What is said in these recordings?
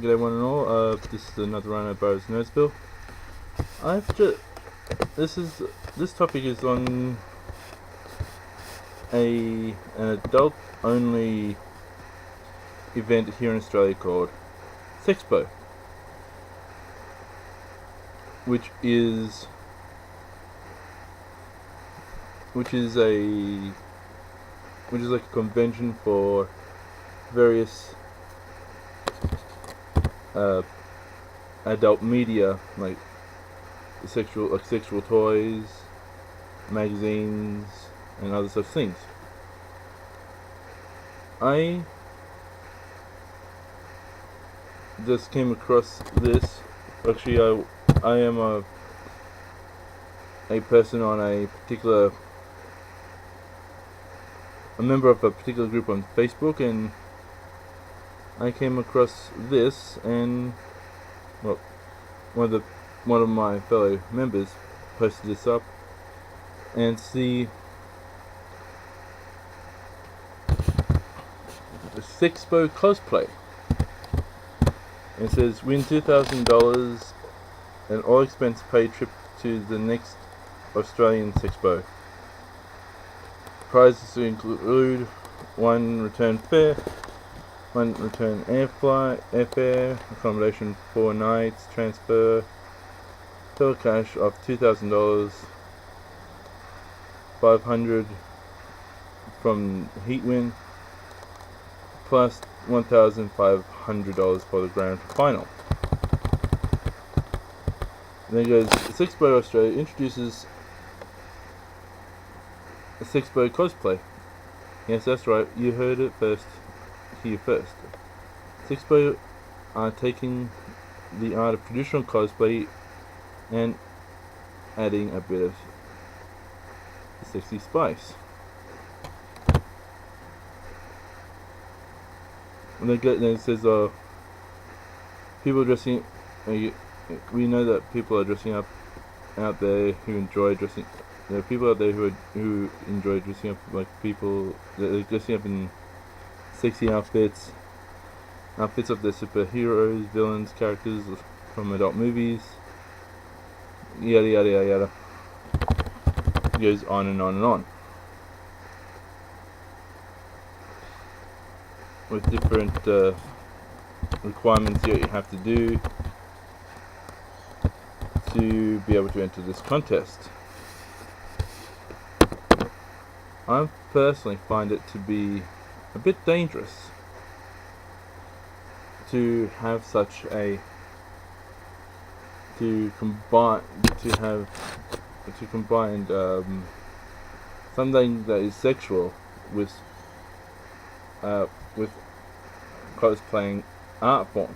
G'day one and all. This is another run at Burroughs Nerdsville. This topic is on an adult only event here in Australia called Sexpo, which is like a convention for various adult media, like sexual toys, magazines, and other such things. I just came across this. Actually, I am a person on a member of a particular group on Facebook, and I came across this, and well, one of my fellow members posted this up, and see the Sexpo Cosplay. It says win $2,000 and all expense paid trip to the next Australian Sexpo. Prizes to include 1 return fare, 1 return airfare, accommodation 4 nights, transfer, total cash of $2,000, $500 from Heatwin, plus $1,500 for the grand final. And then it goes, Sexpo Australia introduces a Sexpo Cosplay. Yes, that's right, you heard it here first. Sexpo are taking the art of traditional cosplay and adding a bit of sexy spice. And then it says, people dressing. We know that people are dressing up out there who enjoy dressing. There are people out there who enjoy dressing up like people. They're dressing up in sexy outfits of their superheroes, villains, characters from adult movies. Yada yada yada yada. It goes on and on and on, with different requirements that you have to do to be able to enter this contest. I personally find it to be a bit dangerous to have combine something that is sexual with cosplaying art form.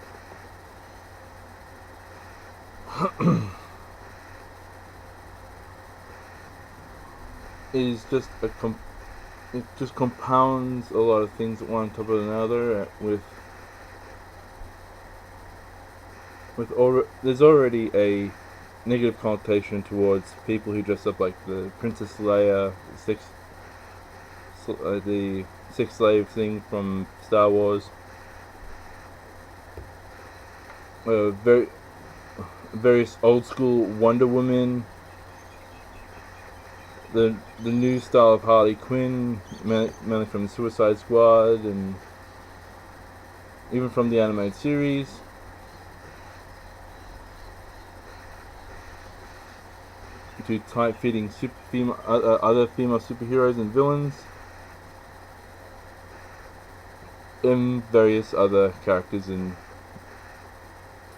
It just compounds a lot of things one on top of another. There's already a negative connotation towards people who dress up like the Princess Leia, the sex slave thing from Star Wars. Various old school Wonder Woman. The new style of Harley Quinn, mainly from the Suicide Squad, and even from the animated series. To tight-fitting other female superheroes and villains, and various other characters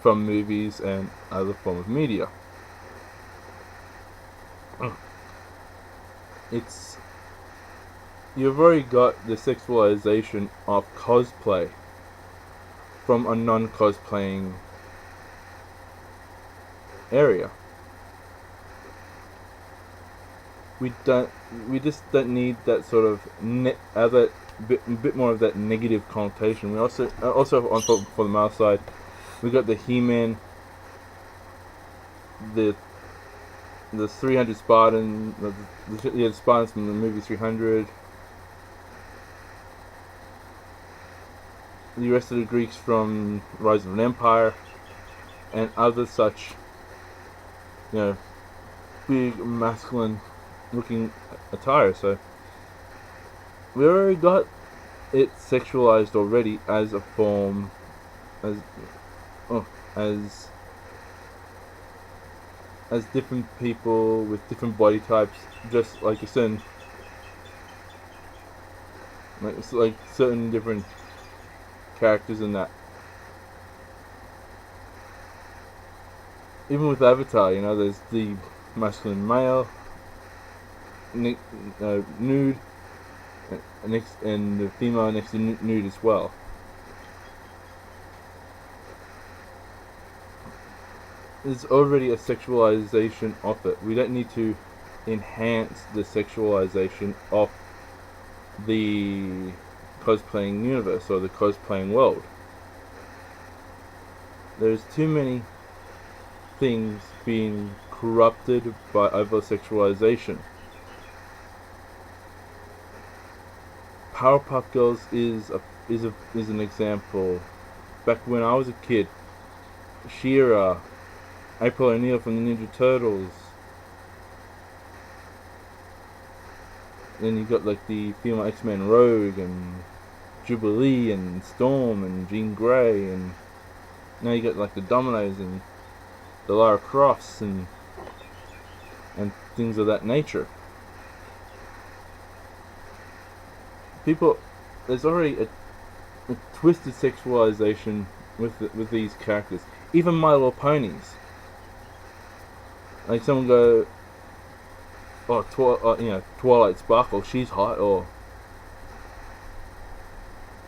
from movies and other form of media. You've already got the sexualization of cosplay from a non-cosplaying area. We just don't need that sort of bit more of that negative connotation. We also for the male side, we got the He-Man, the 300 Spartan, the Spartans from the movie 300. the rest of the Greeks from Rise of an Empire and other such, big masculine looking attire. So we already got it sexualized already as a form, as as different people with different body types, just like a certain, like certain different characters in that. Even with Avatar, there's the masculine male, nude, and the female next to nude as well. There's already a sexualization of it. We don't need to enhance the sexualization of the cosplaying universe or the cosplaying world. There's too many things being corrupted by over-sexualization. Powerpuff Girls is an example. Back when I was a kid, She-Ra, April O'Neil from the Ninja Turtles. Then you got like the female X-Men Rogue and Jubilee and Storm and Jean Grey, and now you got like the Dominoes and the Lara Crofts and things of that nature. There's already a twisted sexualization with these characters. Even My Little Ponies. Like someone go, Twilight Sparkle, she's hot, or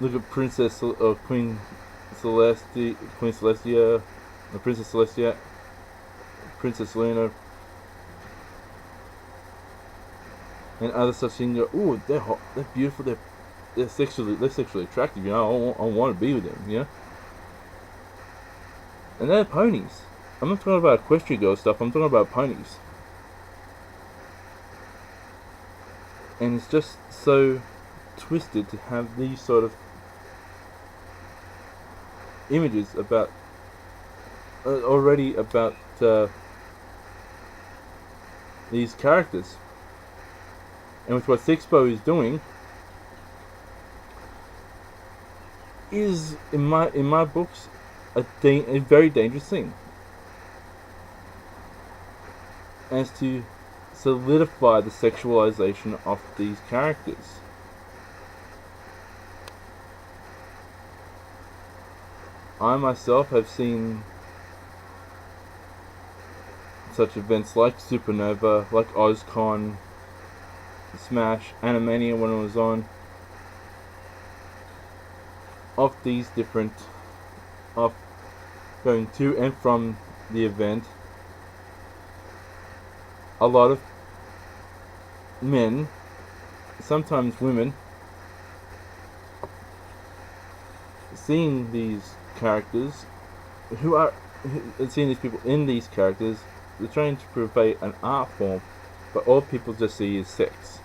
look at Queen Celestia, or Princess Celestia, Princess Luna, and other such things. Ooh, they're hot, they're beautiful, they're sexually attractive. I want to be with them. And they're ponies. I'm not talking about equestrian girl stuff. I'm talking about ponies. And it's just so twisted to have these sort of images about these characters. And with what Sexpo is doing is, in my books, a very dangerous thing. As to solidify the sexualization of these characters. I myself have seen such events like Supernova, like OzCon, Smash, Animania when it was on, of these different, of going to and from the event. A lot of men, sometimes women, seeing these characters, seeing these people in these characters, they're trying to purvey an art form, but all people just see is sex.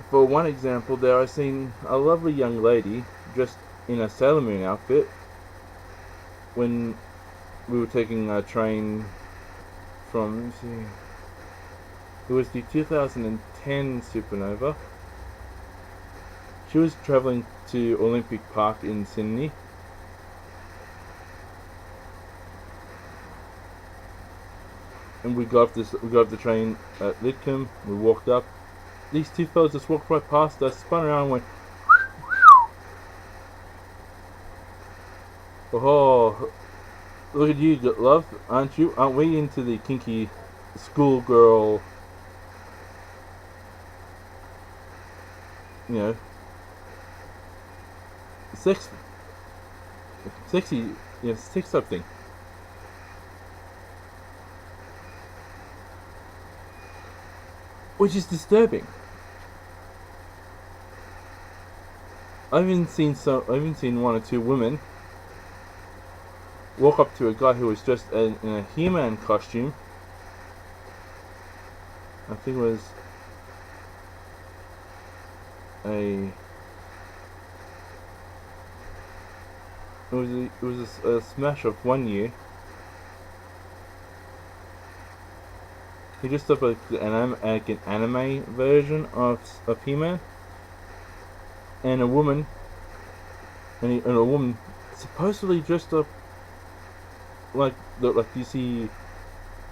For one example, there I seen a lovely young lady dressed in a Sailor Moon outfit when we were taking a train from, it was the 2010 Supernova. She was travelling to Olympic Park in Sydney. And we got off the train at Lidcombe. We walked up. These two fellas just walked right past us, spun around and went, "Oh, look at you, love, aren't you? Aren't we into the kinky schoolgirl, sexy, sex type thing?" Which is disturbing. I've even seen one or two women walk up to a guy who was dressed in a He-Man costume. I think it was it was a smash of one year. He dressed up like an anime version of He-Man, and a woman, and a woman supposedly dressed up like you see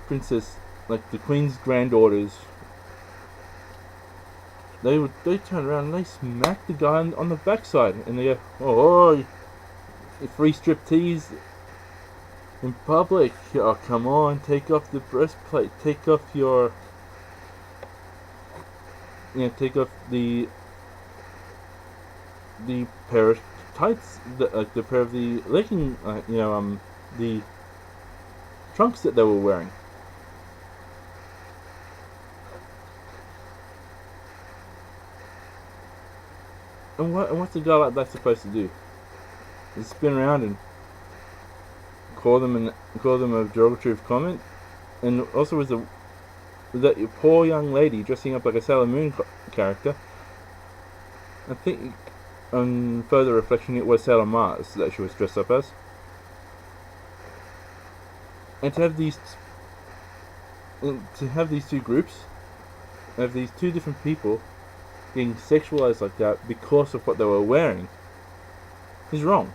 princess, like the queen's granddaughters. They turn around and they smack the guy on the backside, and they go, "Oh, free striptease in public! Oh, come on, take off the breastplate, take off take off the pair of tights, the pair of the legging, the trunks that they were wearing." And what's a guy like that supposed to do? Just spin around and call them a derogatory comment? And also was that poor young lady dressing up like a Sailor Moon character. I think on further reflection, it was Sailor Mars that she was dressed up as. And to have these two groups, have these two different people being sexualized like that because of what they were wearing, is wrong.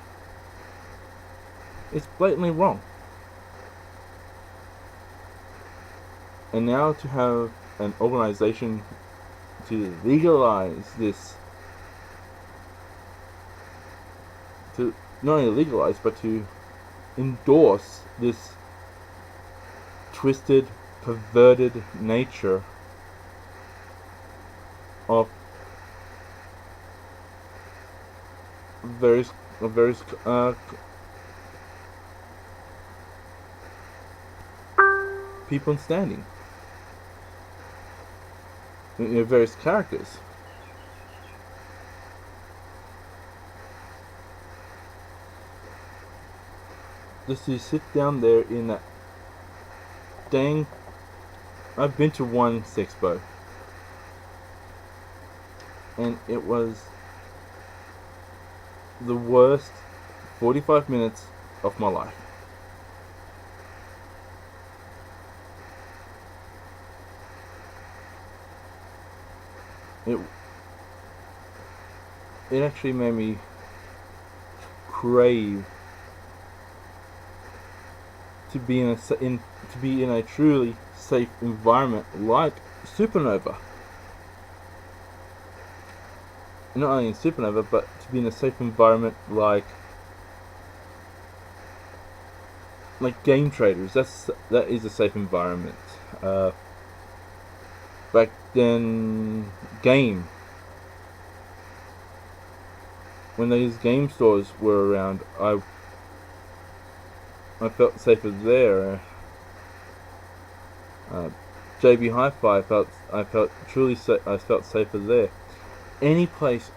It's blatantly wrong. And now to have an organization to legalize this, to not only legalize but to endorse this twisted, perverted nature of various people in standing, various characters. Just to sit down there in that dang. I've been to one Sexpo, and it was the worst 45 minutes of my life. It actually made me crave to be in a truly safe environment like Supernova. Not only in Supernova, but to be in a safe environment like Game Traders. That is a safe environment. Back then, when these game stores were around, I felt safer there. JB Hi-Fi, I felt safer there. Any place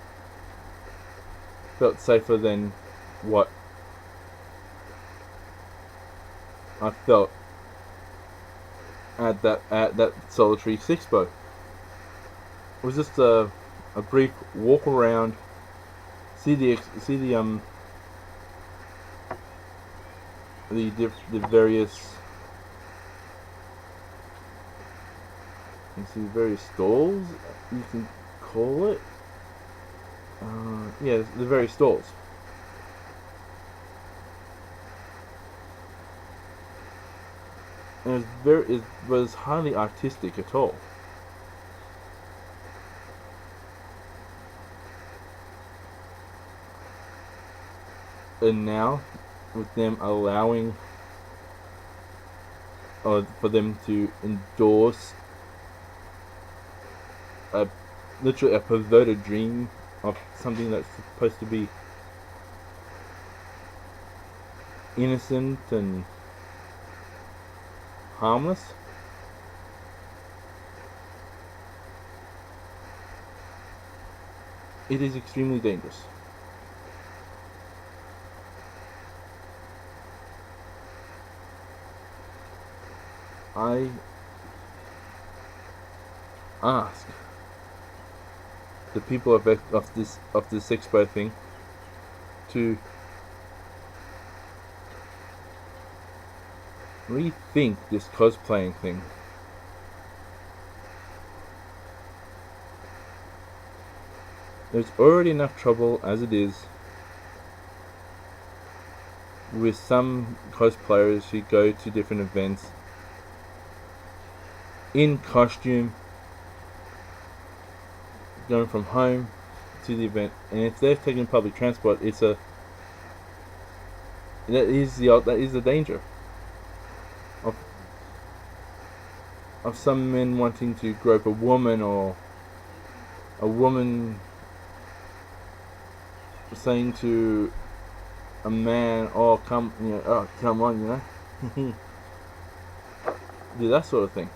felt safer than what I felt at that solitary Sexpo. It was just a brief walk around, see the various. You see various stalls, you can call it. Yeah, the various stalls. And it was hardly artistic at all. And now, with them allowing, for them to endorse literally a perverted dream of something that's supposed to be innocent and harmless. It is extremely dangerous. I ask the people of this Sexpo thing to rethink this cosplaying thing. There's already enough trouble as it is with some cosplayers who go to different events in costume, going from home to the event, and if they're taking public transport, that is the danger of some men wanting to grope a woman, or a woman saying to a man, "Oh, come, come on, do that sort of thing."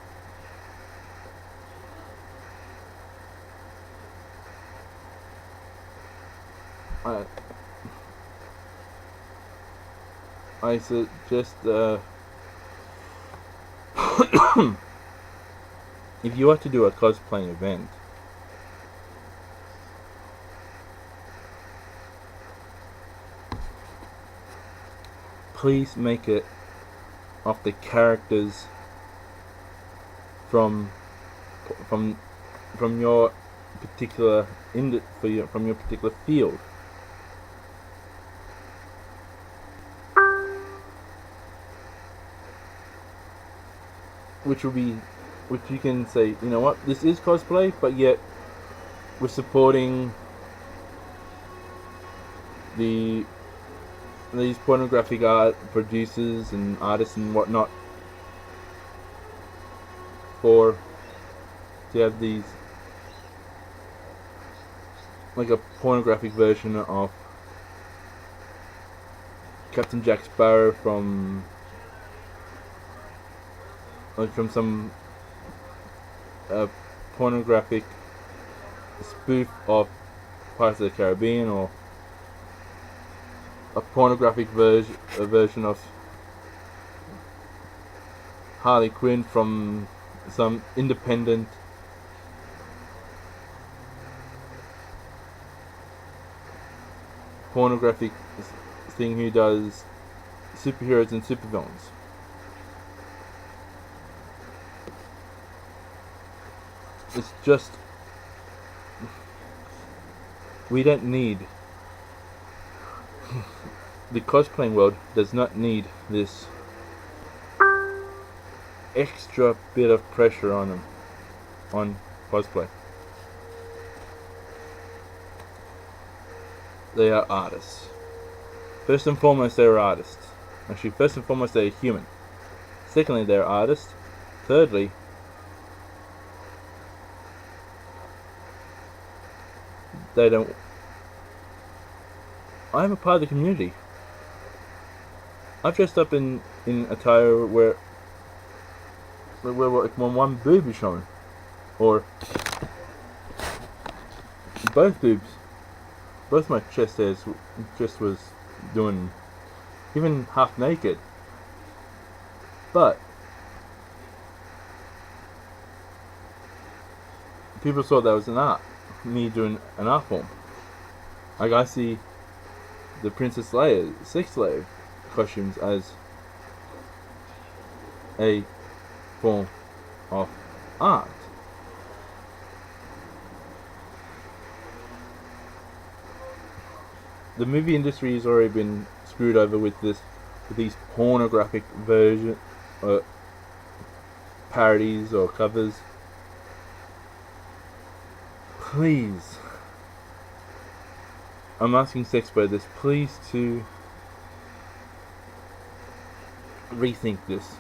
I suggest if you are to do a cosplaying event, please make it of the characters from your particular from your particular field. Which you can say, you know what, this is cosplay, but yet we're supporting these pornographic art producers and artists and whatnot to have these, like a pornographic version of Captain Jack Sparrow from some pornographic spoof of Pirates of the Caribbean, or a pornographic version of Harley Quinn from some independent pornographic thing who does superheroes and supervillains. It's just, we don't need, the cosplaying world does not need this extra bit of pressure on them, on cosplay. They are artists. First and foremost, they're artists. Actually, first and foremost, they're human. Secondly, they're artists. Thirdly, I'm a part of the community. I've dressed up in attire where one boob is shown, or both boobs, both my chest hairs just was doing, even half naked. But people thought that was an art. Me doing an art form. Like, I see the Princess Leia sex slave costumes as a form of art. The movie industry has already been screwed over with these pornographic parodies or covers. Please, I'm asking Sexpo this, please, to rethink this.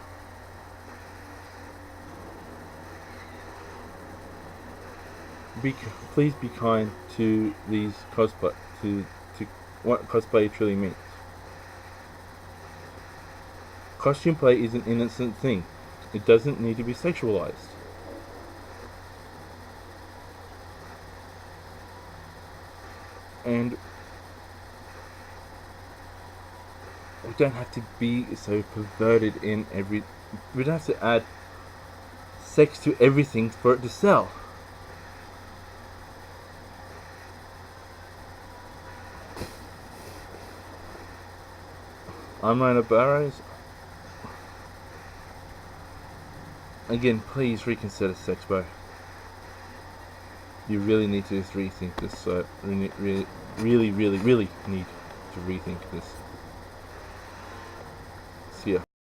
Please be kind to these cosplay, to what cosplay truly means. Costume play is an innocent thing. It doesn't need to be sexualized. And we don't have to be so perverted in we don't have to add sex to everything for it to sell. I'm Rhino Barrows. again, please reconsider Sexpo. You really need to rethink this. Really need to rethink this.